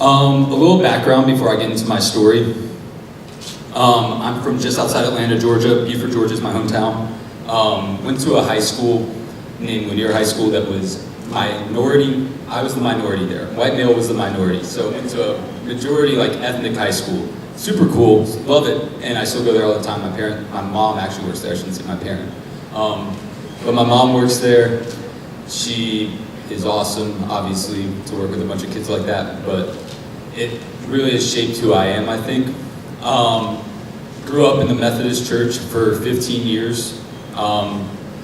A little background before I get into my story. I'm from just outside Atlanta, Georgia. Beaufort, Georgia is my hometown. Went to a high school named Lanier High School that was minority. I was the minority there. White male was the minority. So went to a majority ethnic high school. Super cool, love it, and I still go there all the time. My mom actually works there. I shouldn't say my parent. But my mom works there. She is awesome, obviously, to work with a bunch of kids like that, but it really has shaped who I am, I think. Grew up in the Methodist church for 15 years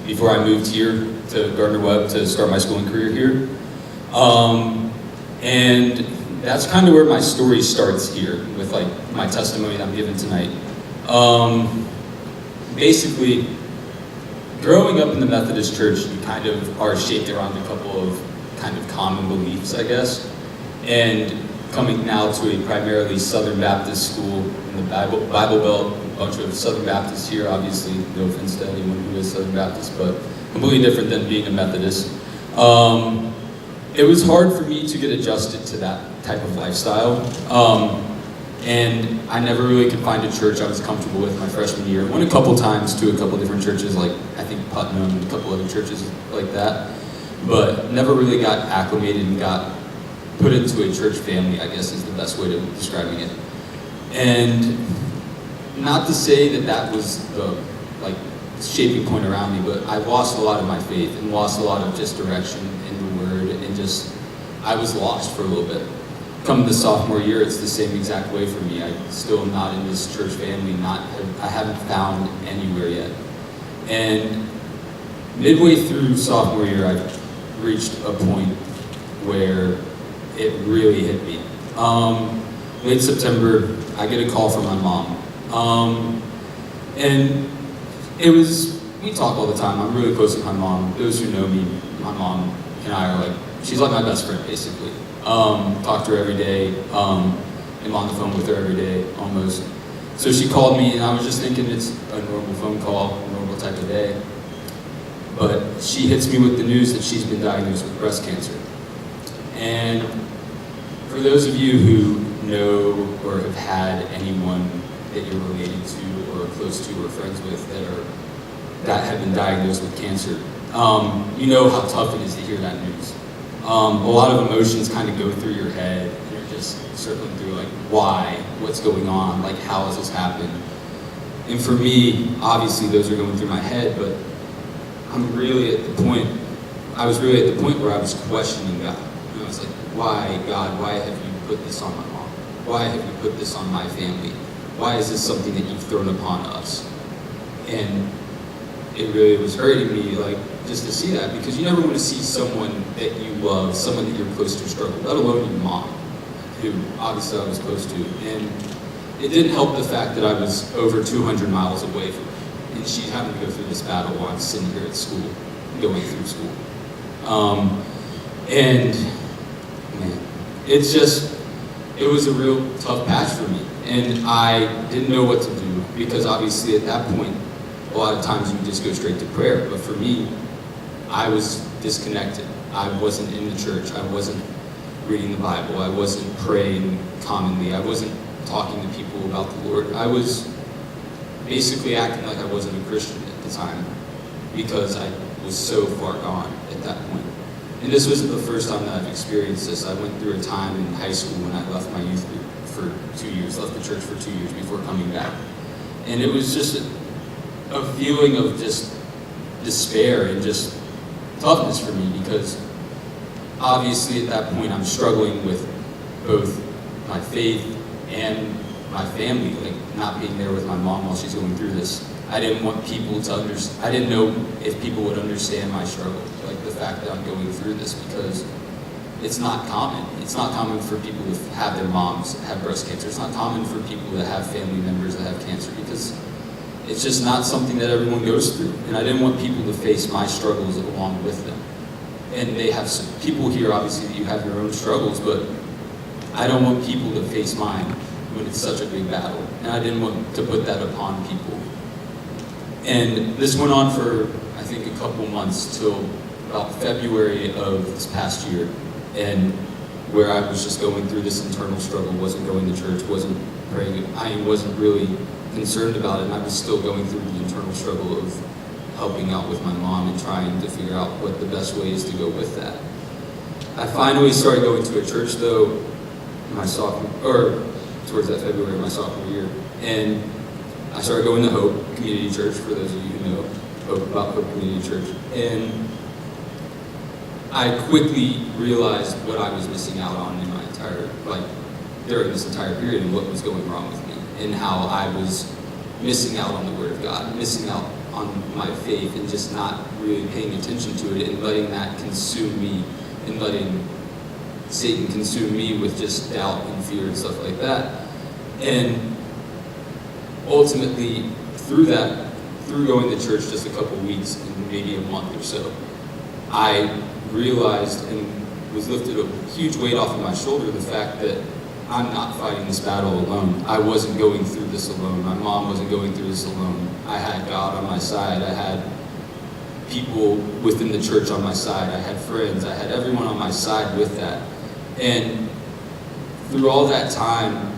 before I moved here to Gardner-Webb to start my schooling career here. And that's kind of where my story starts here with my testimony that I'm giving tonight. Basically, growing up in the Methodist church, you kind of are shaped around a couple of kind of common beliefs, I guess. And coming now to a primarily Southern Baptist school in the Bible Belt, a bunch of Southern Baptists here, obviously, no offense to anyone who is Southern Baptist, but completely different than being a Methodist. It was hard for me to get adjusted to that type of lifestyle. And I never really could find a church I was comfortable with my freshman year. Went a couple times to a couple different churches, I think Putnam and a couple other churches like that, but never really got acclimated and got put into a church family, I guess is the best way of describing it. And not to say that that was the shaping point around me, but I lost a lot of my faith and lost a lot of just direction in the Word, and just I was lost for a little bit. Coming to sophomore year, it's the same exact way for me. I'm still not in this church family. I haven't found anywhere yet. And midway through sophomore year, I reached a point where it really hit me. Late September, I get a call from my mom. And we talk all the time. I'm really close with my mom. Those who know me, my mom and I are she's like my best friend, basically. Talk to her every day. I'm on the phone with her every day, almost. So she called me, and I was just thinking it's a normal phone call, a normal type of day. But she hits me with the news that she's been diagnosed with breast cancer. And for those of you who know or have had anyone that you're related to or close to or friends with that have been diagnosed with cancer, you know how tough it is to hear that news. A lot of emotions kind of go through your head, and you're just circling through why, what's going on, how has this happened? And for me, obviously those are going through my head, but I was really at the point where I was questioning God. And I was like, why, God, why have you put this on my mom? Why have you put this on my family? Why is this something that you've thrown upon us? And it really was hurting me, just to see that, because you never want to see someone that you love, someone that you're close to struggle, let alone your mom, who obviously I was close to. And it didn't help the fact that I was over 200 miles away from her, and she's having to go through this battle while I'm sitting here at school, going through school. And man, it was a real tough patch for me, and I didn't know what to do, because obviously at that point, a lot of times you just go straight to prayer, but for me, I was disconnected. I wasn't in the church. I wasn't reading the Bible. I wasn't praying commonly. I wasn't talking to people about the Lord. I was basically acting like I wasn't a Christian at the time, because I was so far gone at that point. And this wasn't the first time that I've experienced this. I went through a time in high school when I left my youth group for 2 years, left the church for 2 years before coming back. And it was just a feeling of just despair and just toughness for me, because obviously at that point I'm struggling with both my faith and my family, not being there with my mom while she's going through this. I didn't want people to understand. I didn't know if people would understand my struggle, the fact that I'm going through this, because it's not common. It's not common for people to have their moms have breast cancer. It's not common for people to have family members that have cancer, because it's just not something that everyone goes through. And I didn't want people to face my struggles along with them. And they have some people here, obviously, that you have your own struggles, but I don't want people to face mine when it's such a big battle. And I didn't want to put that upon people. And this went on for, I think, a couple months till about February of this past year. And where I was just going through this internal struggle, wasn't going to church, wasn't praying. I wasn't really concerned about it, and I was still going through the internal struggle of helping out with my mom and trying to figure out what the best way is to go with that. I finally started going to a church though, towards that February of my sophomore year, and I started going to Hope Community Church, for those of you who know about Hope Community Church, and I quickly realized what I was missing out on in my during this entire period, and what was going wrong with me, and how I was missing out on the Word of God, missing out on my faith, and just not really paying attention to it, and letting that consume me, and letting Satan consume me with just doubt and fear and stuff like that. And ultimately, through going to church just a couple weeks and maybe a month or so, I realized and was lifted a huge weight off of my shoulder, the fact that I'm not fighting this battle alone. I wasn't going through this alone. My mom wasn't going through this alone. I had God on my side. I had people within the church on my side. I had friends. I had everyone on my side with that. And through all that time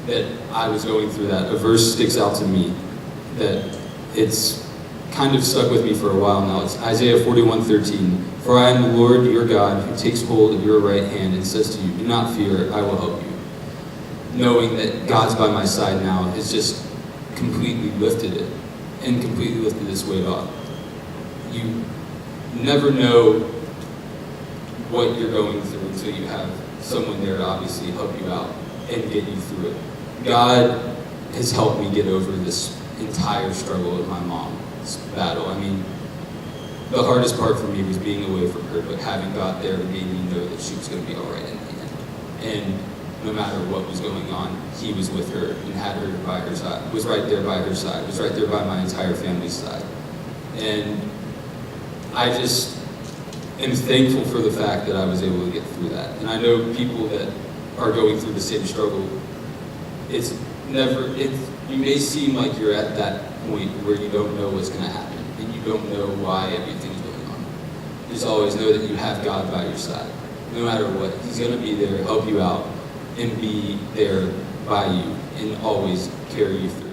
that I was going through that, a verse sticks out to me that it's kind of stuck with me for a while now. It's Isaiah 41:13. For I am the Lord your God who takes hold of your right hand and says to you, do not fear, I will help you. Knowing that God's by my side now has just completely lifted it and completely lifted this weight off. You never know what you're going through until you have someone there to obviously help you out and get you through it. God has helped me get over this entire struggle with my mom's battle. I mean, the hardest part for me was being away from her, but having God there made me know that she was going to be all right in the end. And no matter what was going on, He was with her and had her by her side, was right there by her side, was right there by my entire family's side. And I just am thankful for the fact that I was able to get through that. And I know people that are going through the same struggle, you may seem like you're at that point where you don't know what's going to happen, and you don't know why everything's going on. Just always know that you have God by your side. No matter what, He's going to be there, help you out, and be there by you, and always carry you through.